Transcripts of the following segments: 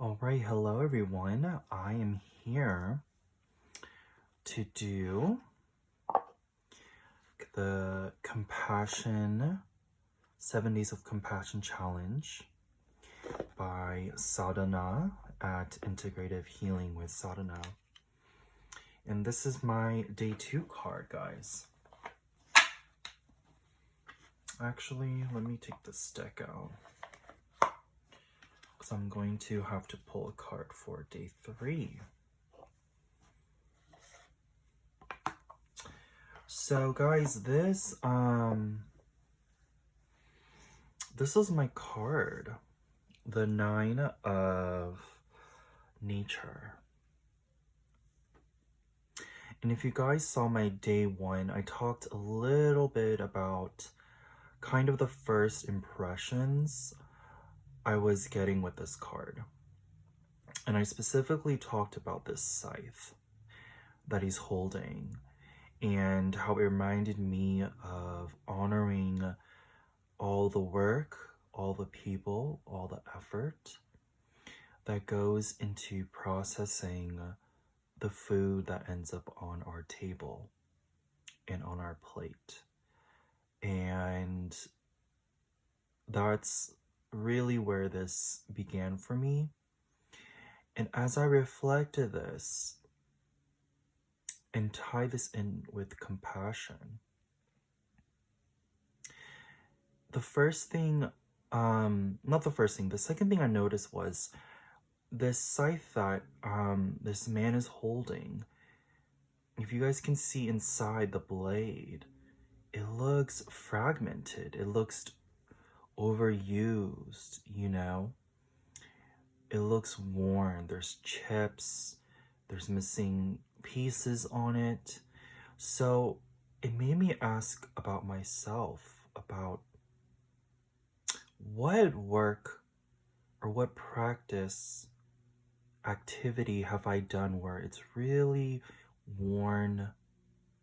All right, hello everyone. I am here to do the Compassion 7 Days of Compassion Challenge by Sadhana at Integrative Healing with Sadhana. And this is my day 2 card, guys. Actually, let me take this deck out, because I'm going to have to pull a card for day 3. So guys, this is my card, the 9 of Nature. And if you guys saw my day 1, I talked a little bit about kind of the first impressions I was getting with this card. And I specifically talked about this scythe that he's holding and how it reminded me of honoring all the work, all the people, all the effort that goes into processing the food that ends up on our table and on our plate. And that's really where this began for me. And as I reflected this and tie this in with compassion, the second thing I noticed was this scythe that this man is holding. If you guys can see inside the blade, it looks fragmented. It looks overused, you know? It looks worn. There's chips. There's missing pieces on it. So it made me ask about myself, about what work or what practice activity have I done where it's really worn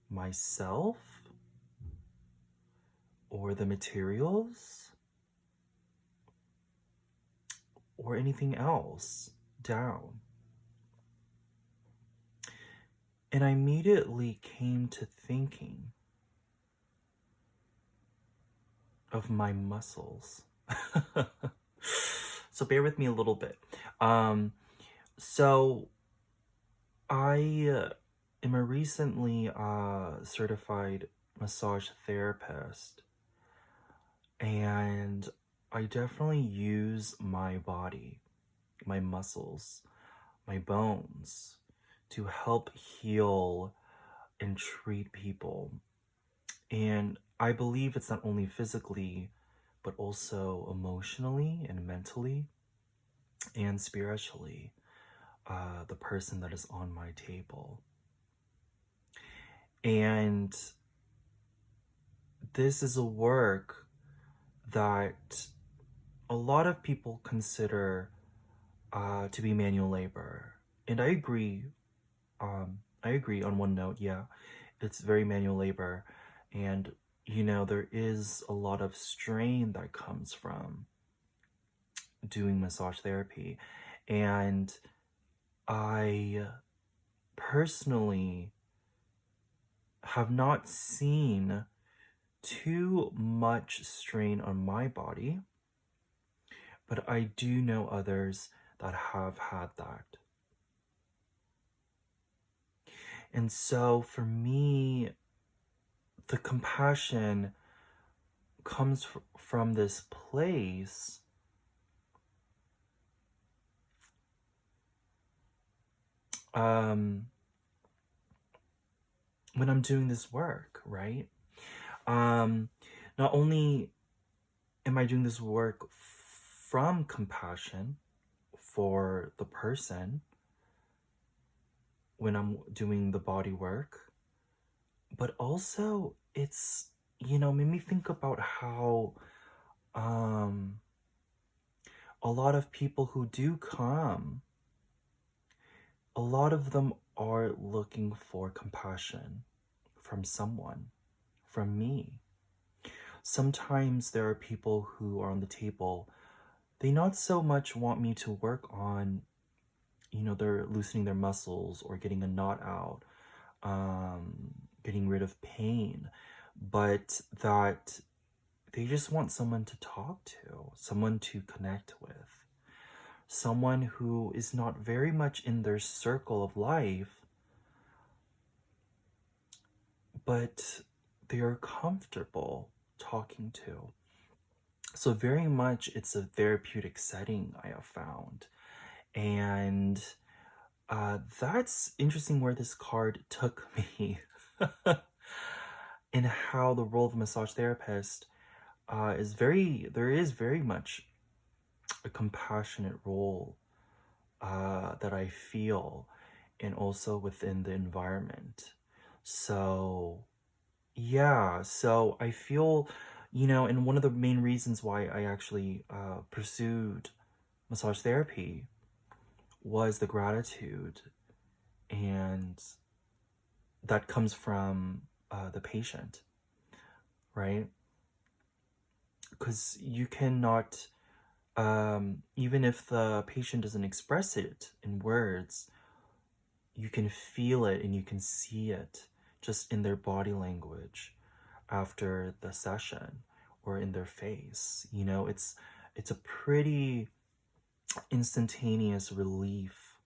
myself or the materials or anything else down. And I immediately came to thinking of my muscles. So bear with me a little bit. So I am a recently certified massage therapist, and I definitely use my body, my muscles, my bones to help heal and treat people. And I believe it's not only physically, but also emotionally and mentally and spiritually, the person that is on my table. And this is a work that a lot of people consider to be manual labor. And I agree on one note, yeah, it's very manual labor. And, you know, there is a lot of strain that comes from doing massage therapy. And I personally have not seen too much strain on my body, but I do know others that have had that. And so for me, the compassion comes from this place when I'm doing this work, right? Not only am I doing this work from compassion for the person when I'm doing the body work, but also it's, you know, made me think about how a lot of people who do come, a lot of them are looking for compassion from someone, from me. Sometimes there are people who are on the table they not so much want me to work on, they're loosening their muscles or getting a knot out, getting rid of pain, but that they just want someone to talk to, someone to connect with, someone who is not very much in their circle of life, but they are comfortable talking to. So very much it's a therapeutic setting, I have found. And that's interesting where this card took me. And how the role of a massage therapist there is very much a compassionate role that I feel, and also within the environment. So yeah, so I feel, and one of the main reasons why I actually pursued massage therapy was the gratitude, and that comes from the patient, right? Because you cannot, even if the patient doesn't express it in words, you can feel it and you can see it just in their body language after the session or in their face. It's a pretty instantaneous relief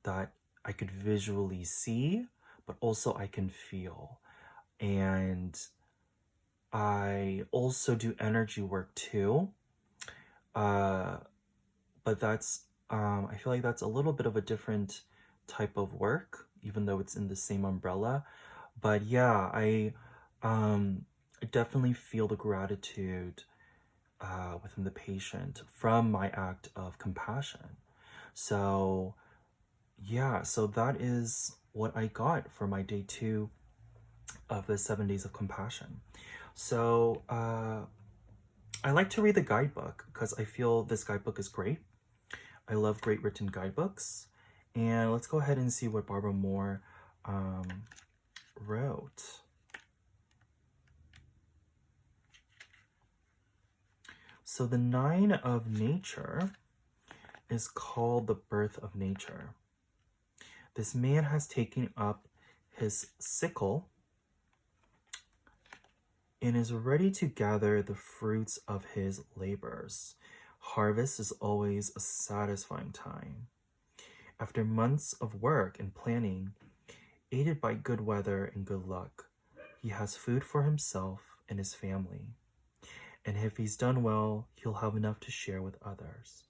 that I could visually see, but also I can feel. And I also do energy work too. But I feel like that's a little bit of a different type of work, even though it's in the same umbrella. But yeah, I definitely feel the gratitude within the patient from my act of compassion. So yeah, so that is what I got for my day 2 of the 7 days of compassion. So I like to read the guidebook because I feel this guidebook is great. I love great written guidebooks. And let's go ahead and see what Barbara Moore wrote. So the 9 of nature is called the birth of nature. This man has taken up his sickle and is ready to gather the fruits of his labors. Harvest is always a satisfying time. After months of work and planning, aided by good weather and good luck, he has food for himself and his family. And if he's done well, he'll have enough to share with others.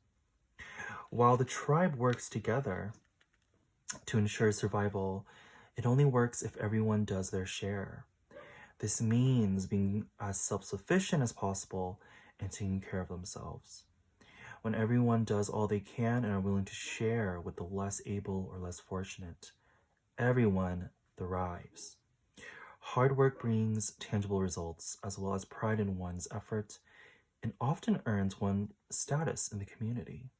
While the tribe works together to ensure survival, it only works if everyone does their share. This means being as self-sufficient as possible and taking care of themselves. When everyone does all they can and are willing to share with the less able or less fortunate, everyone thrives. Hard work brings tangible results as well as pride in one's effort and often earns one status in the community.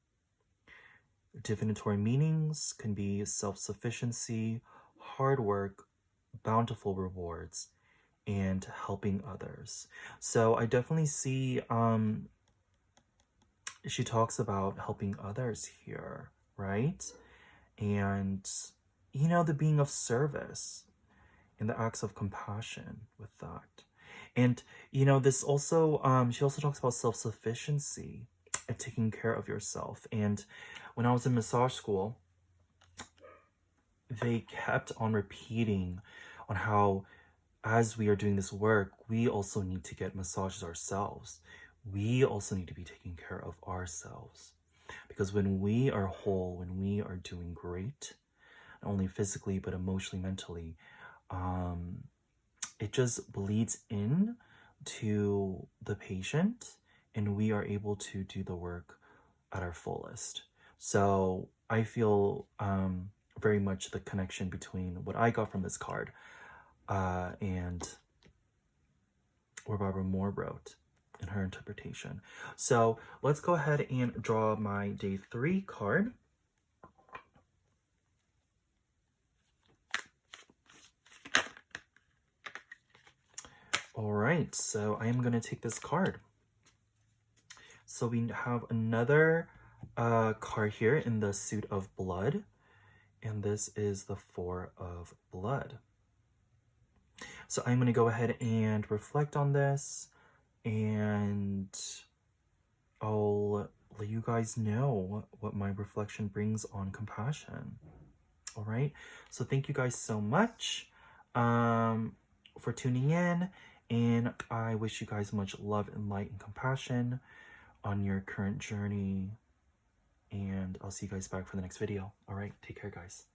Divinatory meanings can be self-sufficiency, hard work, bountiful rewards, and helping others. So I definitely see she talks about helping others here, right? And the being of service and the acts of compassion with that. And this also she also talks about self-sufficiency and taking care of yourself. And when I was in massage school, they kept on repeating on how as we are doing this work, we also need to get massages ourselves. We also need to be taking care of ourselves. Because when we are whole, when we are doing great, not only physically, but emotionally, mentally, it just bleeds in to the patient and we are able to do the work at our fullest. So I feel very much the connection between what I got from this card and what Barbara Moore wrote in her interpretation. So let's go ahead and draw my day 3 card. All right, so I am going to take this card. So we have another card here in the suit of blood, and this is the Four of Blood. So I'm going to go ahead and reflect on this, and I'll let you guys know what my reflection brings on compassion. All right. So thank you guys so much for tuning in, and I wish you guys much love and light and compassion on your current journey. And I'll see you guys back for the next video. All right. Take care, guys.